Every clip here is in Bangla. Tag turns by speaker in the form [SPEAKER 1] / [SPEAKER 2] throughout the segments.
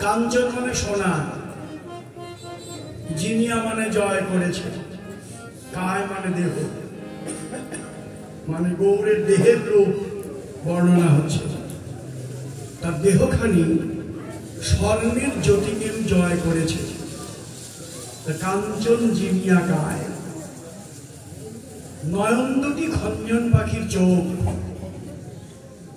[SPEAKER 1] কাঞ্চন মানে সোনা, জিনিয়া মানে জয় করেছে, কায় মানে দেহ, মানে গৌরের দেহের রূপ বর্ণনা হচ্ছে। তার দেহখানি স্বর্ণের জ্যোতিকে জয় করেছে। কাঞ্চন জিনিয়া কায়, নয়ন দুটি খঞ্জন পাখির চোখ।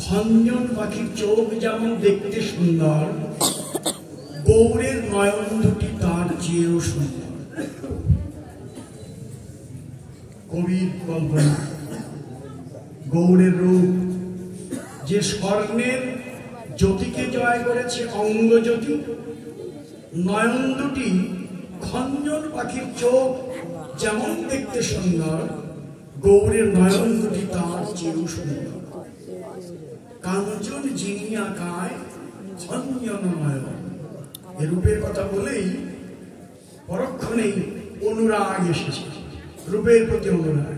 [SPEAKER 1] খঞ্জন পাখির চোখ যেমন দেখতে সুন্দর, গৌরের নয়ন দুটি তার চেয়েও সুন্দর। কবির কল্পনা, গৌরের রূপ যে স্বর্ণের জ্যোতিকে জয় করেছে, অঙ্গ জ্যোতি। নয়ন দুটি খঞ্জন পাখির চোখ যেমন দেখতে সুন্দর, গৌরের নয়ন দুটি তার চেয়েও সুন্দর। কাঞ্চন জিনিয়া কায় খঞ্জন নয়ন। এ রূপের কথা বলেই পরক্ষণেই অনুরাগ এসেছে, রূপের প্রতি অনুরাগ।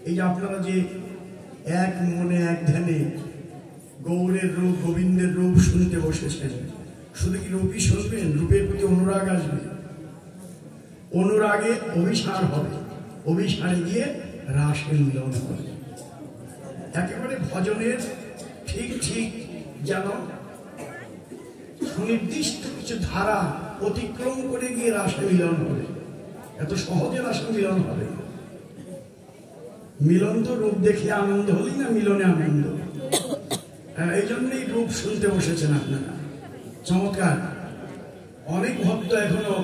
[SPEAKER 1] এই যে আপনারা যে এক মনে এক ধ্যানে গৌরের রূপ, গোবিন্দের রূপ শুনতে বসেছেন, শুধু কি রূপই শুনবেন? রূপের প্রতি অনুরাগ আসবে, অনুরাগে অভিসার হবে, অভিসারে গিয়ে রাসে মিলন হবে। একেবারে ভজনের ঠিক ঠিক যেন সুনির্দিষ্ট কিছু ধারা অতিক্রম করে গিয়ে রাসে মিলন হবে। এত সহজে রাসে মিলন হবে? মিলন তো রূপ দেখে আনন্দ হলেই না, মিলনে আনন্দ। এই জন্যই রূপ শুনতে বসেছেন আপনারা। চমৎকার। অনেক ভক্ত এখনো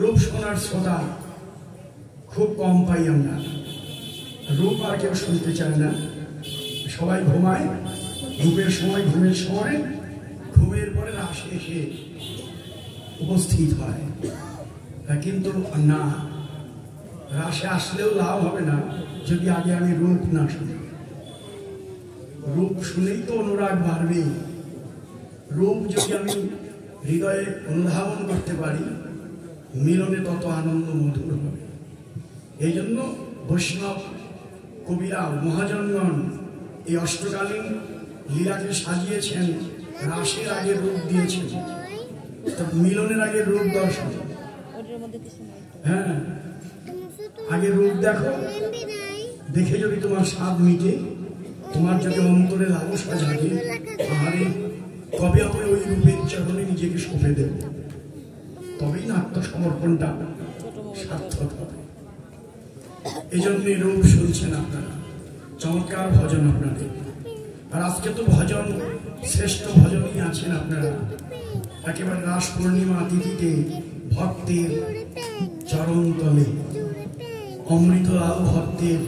[SPEAKER 1] রূপ শোনার শ্রোতা খুব কম পাই আমরা। রূপ আর কেউ শুনতে চায় না, সবাই ঘুমায়। রূপের সময়, ঘুমের সময়, ঘুমের পরে রাসে এসে উপস্থিত হয়। কিন্তু না, রাসে আসলেও লাভ হবে না যদি আগে আমি রূপ না শুনি। রূপ শুনেই তো অনুরাগ বাড়বে। রূপ যদি আমি হৃদয়ে অনুধাবন করতে পারি, মিলনে তত আনন্দ মধুর হবে। এই জন্য বৈষ্ণব কবিরা, মহাজনগণ এই অষ্টকালীন লীলাকে সাজিয়েছেন, রাসের আগে রূপ দিয়েছেন, মিলনের আগে রূপ দর্শন। হ্যাঁ, আগে রূপ দেখো, দেখে যদি তোমার স্বাদ মিটে, তোমার যদি অন্তরে লালসা জাগে, আরে কবে আমি ওই রূপের চরণে নিজেকে সঁপে দেব, তবেই না আত্মসমর্পণটা সার্থক হবে। এই জন্য রূপ শুনছেন আপনারা। চমৎকার ভজন আপনাদের। আর আজকে তো ভজন, শ্রেষ্ঠ ভজনই আছেন আপনারা। একেবারে রাস পূর্ণিমা তিথিতে ভক্তের চরণ তলে, অমৃতলাল ভক্তের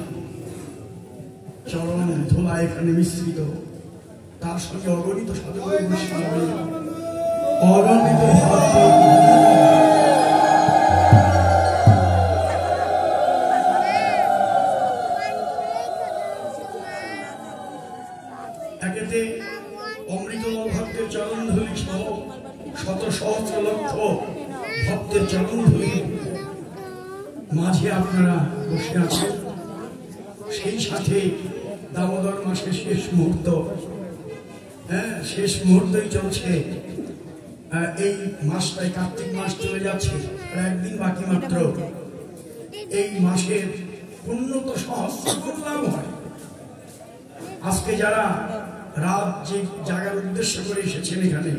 [SPEAKER 1] চরণ ধোলা এখানে মিশ্রিত, তার সঙ্গে অগণিত সাধুগুরু বৈষ্ণবের অগণিত ভক্ত। একেতে অমৃতলাল ভক্তের চরণ ধুলি সহ শত সহস্র লক্ষ ভক্তের চরণ ধুলি মাঝে আপনারা বসে আছেন। সেই সাথে দামোদর মাসের শেষ মুহূর্ত, শেষ মুহূর্তই চলছে। এই মাসটাই কার্তিক মাস চলে যাচ্ছে, একদিন বাকি মাত্র। এই মাসের পুণ্য তো সহস্র গুণ লাভ হয়। আজকে যারা রাত যে জায়গার উদ্দেশ্য করে এসেছেন এখানে,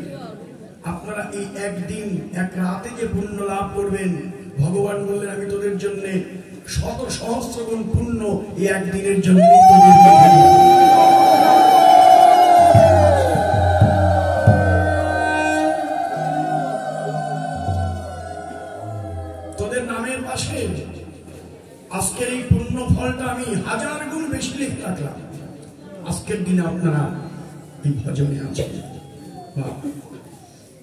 [SPEAKER 1] আপনারা এই একদিন এক রাতে যে পুণ্য লাভ করবেন, ভগবান বললেন আমি তোদের জন্য শত সহস্র গুণ পুণ্য এই একদিনের জন্যই তোদের। পাশে আজকের এই পুণ্য ফলটা আমি 1000 গুণ বেশি লিখে রাখলাম। আজকের দিনে আপনারা এই ভজনে আছেন,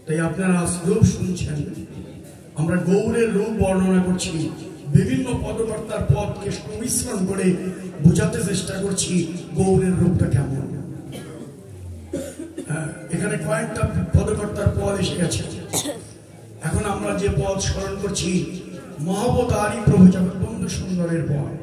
[SPEAKER 1] তাই আপনারা রূপ শুনছেন। আমরা গৌরের রূপ বর্ণনা করছি, বিভিন্ন পদকর্তার পদকে সংমিশ্রণ করে বোঝাতে চেষ্টা করছি গৌরের রূপটা কেমন। এখানে কয়েকটা পদকর্তার পদ এসে গেছে। এখন আমরা যে পদ স্মরণ করছি মহাবতারী প্রভু জগৎবন্ধু সুন্দরের পদ।